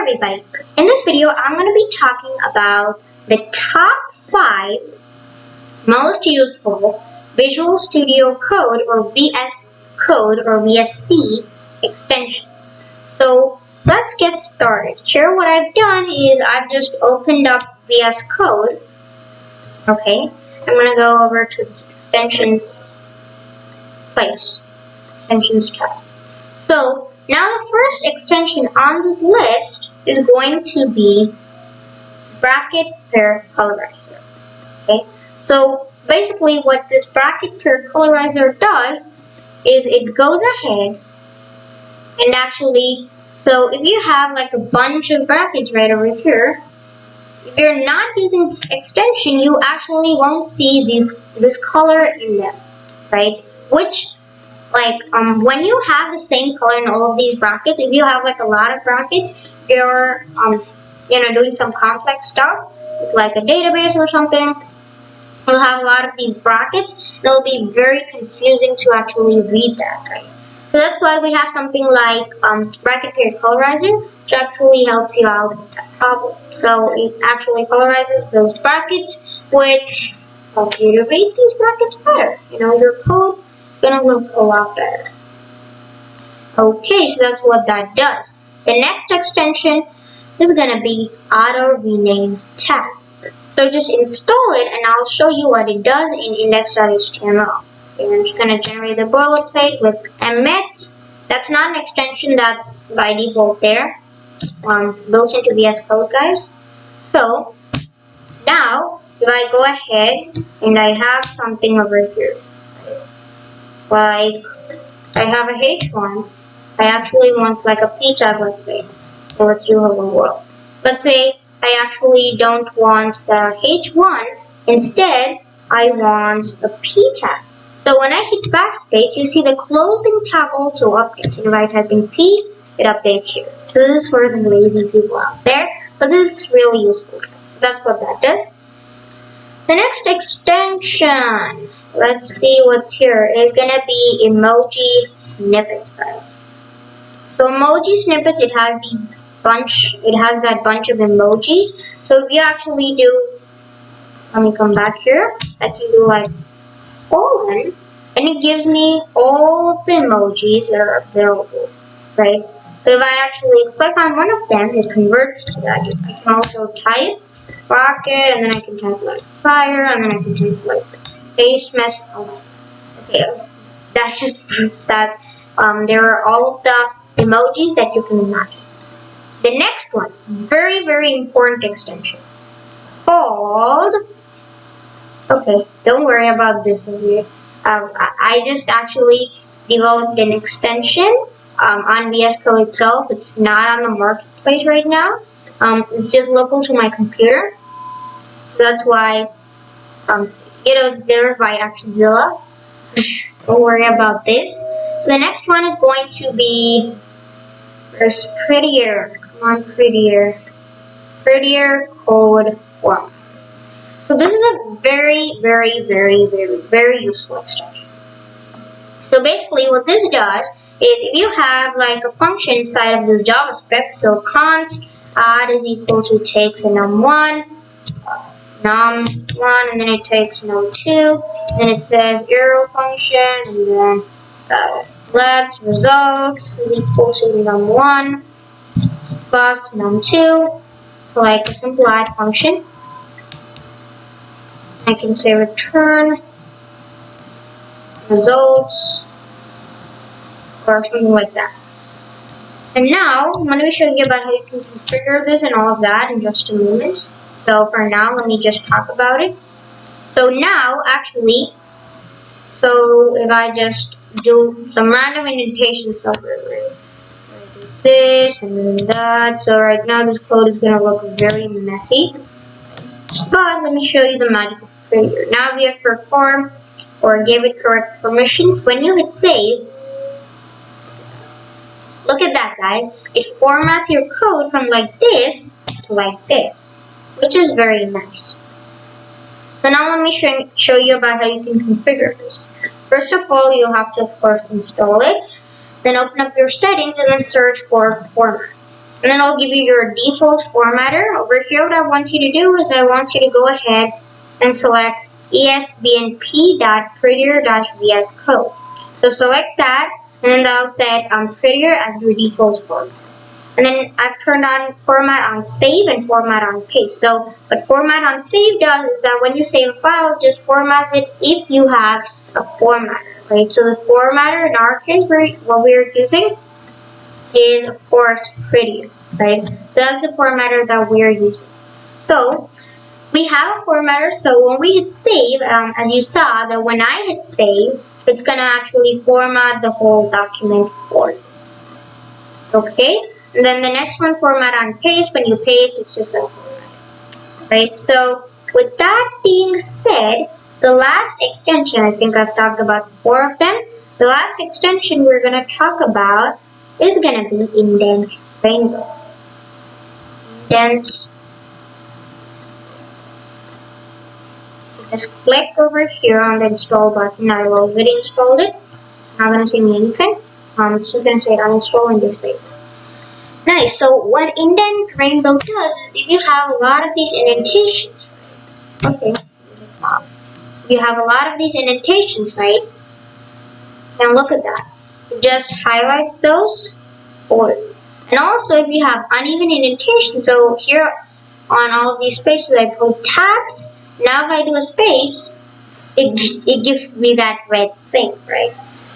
everybody, in this video I'm going to be talking about the top 5 most useful Visual Studio Code or VS Code or VSC extensions. So let's get started. Here what I've done is I've just opened up VS Code. Okay, I'm going to go over to this extensions place, extensions tab. So now the first extension on this list is going to be bracket pair colorizer. Okay, so basically what this bracket pair colorizer does is it goes ahead and actually, so if you have like a bunch of brackets right over here, if you're not using this extension, you actually won't see this color in them, right? Which when you have the same color in all of these brackets, if you have like a lot of brackets, you're doing some complex stuff with like a database or something, you'll have a lot of these brackets. It'll be very confusing to actually read that, right? So that's why we have something like bracket pair colorizer, which actually helps you out with that problem. So it actually colorizes those brackets, which help you to read these brackets better. Your code gonna look a lot better. Okay, so that's what that does. The next extension is gonna be auto rename tab. So just install it and I'll show you what it does in index.html. Okay, I'm just gonna generate a boilerplate with emit. That's not an extension, that's by default there. Built into VS Code, guys. So now if I go ahead and I have something over here, like I have a H1, I actually want like a P tag, let's say. So let's do hello world. Let's say I actually don't want the H1, instead I want a P tag. So when I hit backspace, you see the closing tab also updates. And if I type in P, it updates here. So this is for the lazy people out there, but this is really useful, guys. So that's what that does. The next extension, let's see what's here, is gonna be Emoji Snippets, guys. So Emoji Snippets, it has that bunch of emojis. So if you actually do, let me come back here, I can do like colon, and it gives me all of the emojis that are available, right? So if I actually click on one of them, it converts to that. I can also type rocket, and then I can type like fire, and then I can type like face mess. Okay, that just proves that there are all of the emojis that you can imagine. The next one, very, very important extension, called, okay, don't worry about this over here. I just actually developed an extension on VS Code itself. It's not on the marketplace right now. It's just local to my computer. That's why it's there by Akshadzilla. Don't worry about this. So the next one is going to be prettier. Come on, prettier code format. So this is a very, very, very, very, very useful extension. So basically what this does is if you have like a function inside of this JavaScript, so const add is equal to takes a num1, num1, and then it takes num2, then it says arrow function, and then let results is equal to num1 plus num2, so like a simple add function. I can say return results or something like that. And now I'm going to be showing you about how you can configure this and all of that in just a moment. So for now, let me just talk about it. So now, actually, so if I just do some random indentation somewhere, right? I do this and then that. So right now, this code is going to look very messy. But let me show you the magic of Prettier. Now we have performed or gave it correct permissions. When you hit save, look at that, guys. It formats your code from like this to like this, which is very nice. So now let me show you about how you can configure this. First of all, you'll have to, of course, install it. Then open up your settings and then search for format. And then I'll give you your default formatter. Over here, what I want you to do is I want you to go ahead and select esbnp.prettier.vs code. So select that, and then I'll set prettier as your default format. And then I've turned on format on save and format on paste. So what format on save does is that when you save a file, it just formats it if you have a formatter, right? So the formatter in our case, what we're using is of course prettier, right? So that's the formatter that we're using. So we have a formatter, so when we hit save, as you saw, that when I hit save, it's gonna actually format the whole document for you. Okay? And then the next one, format on paste, when you paste, it's just gonna format it. Right? So with that being said, the last extension, I think I've talked about 4 of them. The last extension we're gonna talk about is gonna be indent rainbow. Indent. So just click over here on the install button. I already installed it. It's not gonna say me anything. It's just gonna say uninstall and disable. Nice. So what indent rainbow does is if you have a lot of these indentations, okay, you have a lot of these indentations, right? And look at that. It just highlights those for you. And also if you have uneven indentation, so here on all of these spaces I put tabs. Now if I do a space, it gives me that red thing, right?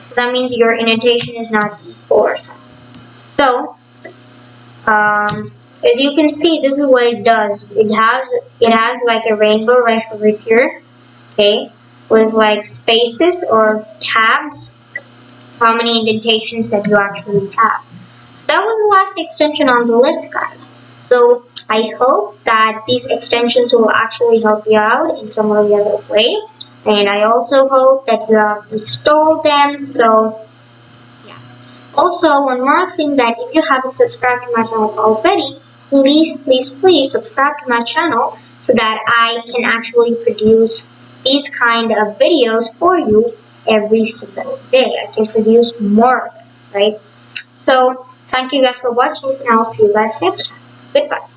So that means your indentation is not equal or something. So as you can see, this is what it does. It has like a rainbow right over here, okay, with like spaces or tabs, how many indentations that you actually have. That was the last extension on the list, guys. So I hope that these extensions will actually help you out in some or the other way. And I also hope that you have installed them. So yeah. Also, one more thing, that if you haven't subscribed to my channel already, please subscribe to my channel so that I can actually produce these kind of videos for you every single day. I can produce more of them, right? So, thank you guys for watching, and I'll see you guys next time. Goodbye.